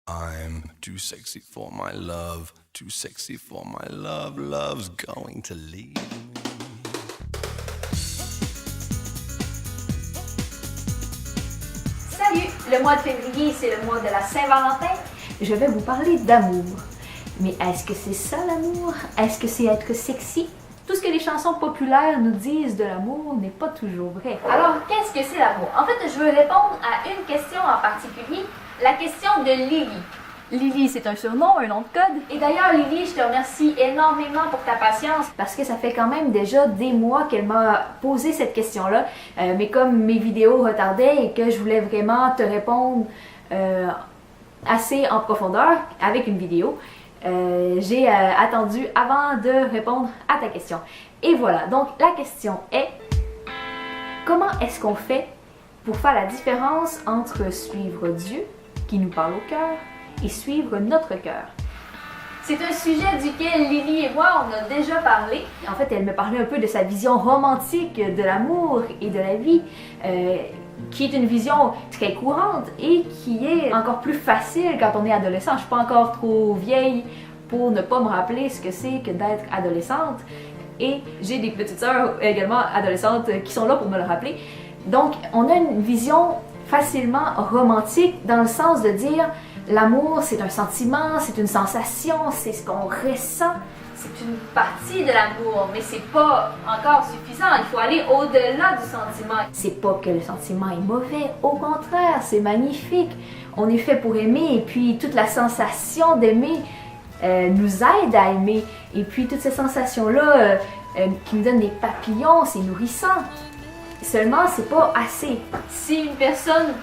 I'm too sexy for my love, too sexy for my love, love's going to leave me. Salut! Le mois de février, c'est le mois de la Saint-Valentin. Je vais vous parler d'amour. Mais est-ce que c'est ça l'amour? Est-ce que c'est être sexy? Tout ce que les chansons populaires nous disent de l'amour n'est pas toujours vrai. Alors, qu'est-ce que c'est l'amour? En fait, je veux répondre à une question en particulier, la question de Lily. Lily, c'est un surnom, un nom de code. Et d'ailleurs, Lily, je te remercie énormément pour ta patience parce que ça fait quand même déjà des mois qu'elle m'a posé cette question-là. Mais comme mes vidéos retardaient et que je voulais vraiment te répondre assez en profondeur avec une vidéo, j'ai attendu avant de répondre à ta question. Et voilà, donc la question est: comment est-ce qu'on fait pour faire la différence entre suivre Dieu, qui nous parle au cœur, et suivre notre cœur? C'est un sujet duquel Lily et moi, on a déjà parlé. En fait, elle me parlait un peu de sa vision romantique de l'amour et de la vie, qui est une vision très courante et qui est encore plus facile quand on est adolescent. Je ne suis pas encore trop vieille pour ne pas me rappeler ce que c'est que d'être adolescente. Et j'ai des petites sœurs également adolescentes qui sont là pour me le rappeler. Donc, on a une vision facilement romantique dans le sens de dire l'amour, c'est un sentiment, c'est une sensation, c'est ce qu'on ressent. C'est une partie de l'amour, mais c'est pas encore suffisant. Il faut aller au-delà du sentiment. C'est pas que le sentiment est mauvais, au contraire, c'est magnifique. On est fait pour aimer, et puis toute la sensation d'aimer nous aide à aimer. Et puis toutes ces sensations-là qui nous donnent des papillons, c'est nourrissant. Seulement, c'est pas assez. Si une personne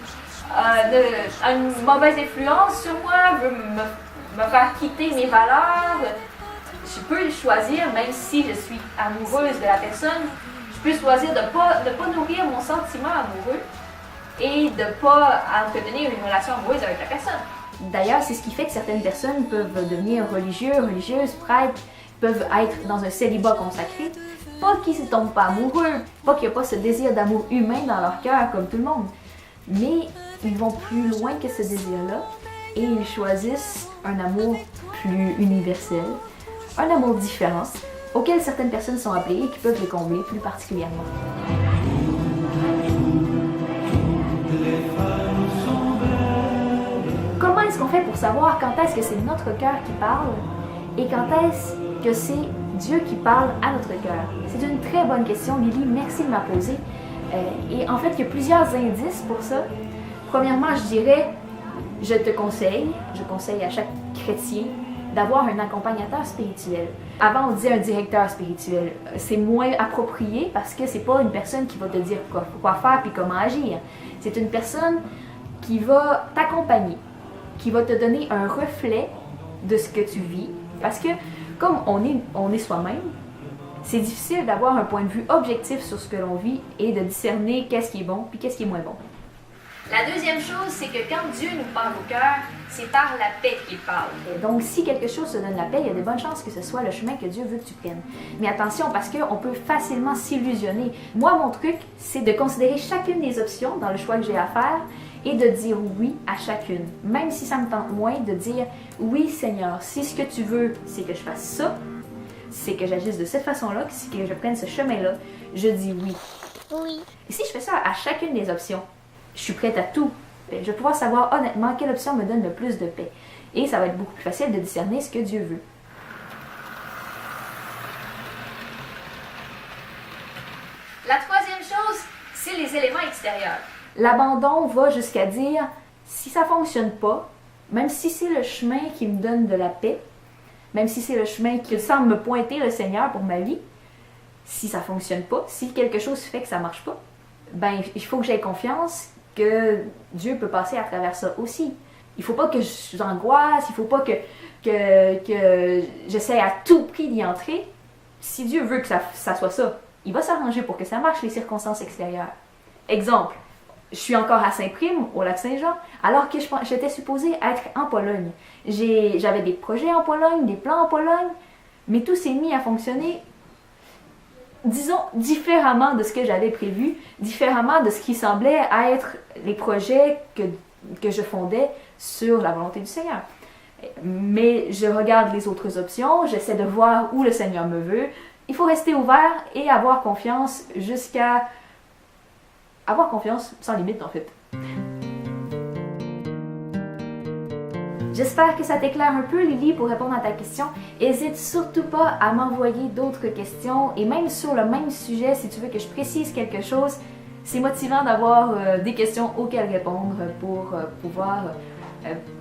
a une mauvaise influence sur moi, veut me faire quitter mes valeurs, je peux choisir, même si je suis amoureuse de la personne, je peux choisir de pas nourrir mon sentiment amoureux et de ne pas entretenir une relation amoureuse avec la personne. D'ailleurs, c'est ce qui fait que certaines personnes peuvent devenir religieuses, prêtres, peuvent être dans un célibat consacré. Pas qu'ils ne tombent pas amoureux, pas qu'il n'y a pas ce désir d'amour humain dans leur cœur comme tout le monde, mais ils vont plus loin que ce désir-là et ils choisissent un amour plus universel, un amour différent, auquel certaines personnes sont appelées et qui peuvent les combler plus particulièrement. Comment est-ce qu'on fait pour savoir quand est-ce que c'est notre cœur qui parle et quand est-ce que c'est Dieu qui parle à notre cœur? C'est une très bonne question, Lily, merci de la poser. Et en fait, il y a plusieurs indices pour ça. Premièrement, je dirais, je conseille à chaque chrétien d'avoir un accompagnateur spirituel. Avant, on disait un directeur spirituel. C'est moins approprié parce que c'est pas une personne qui va te dire quoi faire puis comment agir. C'est une personne qui va t'accompagner, qui va te donner un reflet de ce que tu vis. Parce que comme on est soi-même, c'est difficile d'avoir un point de vue objectif sur ce que l'on vit et de discerner qu'est-ce qui est bon puis qu'est-ce qui est moins bon. La deuxième chose, c'est que quand Dieu nous parle au cœur, c'est par la paix qu'il parle. Et donc, si quelque chose te donne la paix, il y a de bonnes chances que ce soit le chemin que Dieu veut que tu prennes. Mais attention, parce qu'on peut facilement s'illusionner. Moi, mon truc, c'est de considérer chacune des options dans le choix que j'ai à faire et de dire oui à chacune. Même si ça me tente moins, de dire oui, Seigneur, si ce que tu veux, c'est que je fasse ça, c'est que j'agisse de cette façon-là, c'est que je prenne ce chemin-là, je dis oui. Oui. Et si je fais ça à chacune des options, je suis prête à tout. Je vais pouvoir savoir honnêtement quelle option me donne le plus de paix. Et ça va être beaucoup plus facile de discerner ce que Dieu veut. La troisième chose, c'est les éléments extérieurs. L'abandon va jusqu'à dire, si ça ne fonctionne pas, même si c'est le chemin qui me donne de la paix, même si c'est le chemin qui semble me pointer le Seigneur pour ma vie, si ça ne fonctionne pas, si quelque chose fait que ça ne marche pas, ben il faut que j'aie confiance que Dieu peut passer à travers ça aussi. Il ne faut pas que j'angoisse, il ne faut pas que j'essaie à tout prix d'y entrer. Si Dieu veut que ça soit ça, il va s'arranger pour que ça marche, les circonstances extérieures. Exemple, je suis encore à Saint-Prime, au Lac-Saint-Jean, alors que j'étais supposée être en Pologne. J'avais des projets en Pologne, des plans en Pologne, mais tout s'est mis à fonctionner, disons, différemment de ce que j'avais prévu, différemment de ce qui semblait être les projets que je fondais sur la volonté du Seigneur. Mais je regarde les autres options, j'essaie de voir où le Seigneur me veut. Il faut rester ouvert et avoir confiance jusqu'à... avoir confiance sans limite en fait. J'espère que ça t'éclaire un peu, Lily, pour répondre à ta question. N'hésite surtout pas à m'envoyer d'autres questions et même sur le même sujet, si tu veux que je précise quelque chose, c'est motivant d'avoir des questions auxquelles répondre pour pouvoir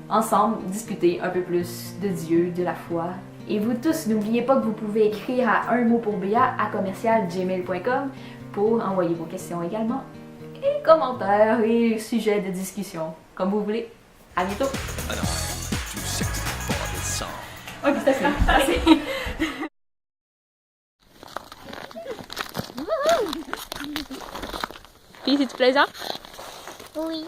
ensemble discuter un peu plus de Dieu, de la foi. Et vous tous, n'oubliez pas que vous pouvez écrire à un mot pour Béa à commercial@gmail.com pour envoyer vos questions également. Et commentaires et sujets de discussion, comme vous voulez. À bientôt! And I'm too sexy for this song. Ok, c'est ça. Merci. Puis, c'est-tu plaisant? Oui.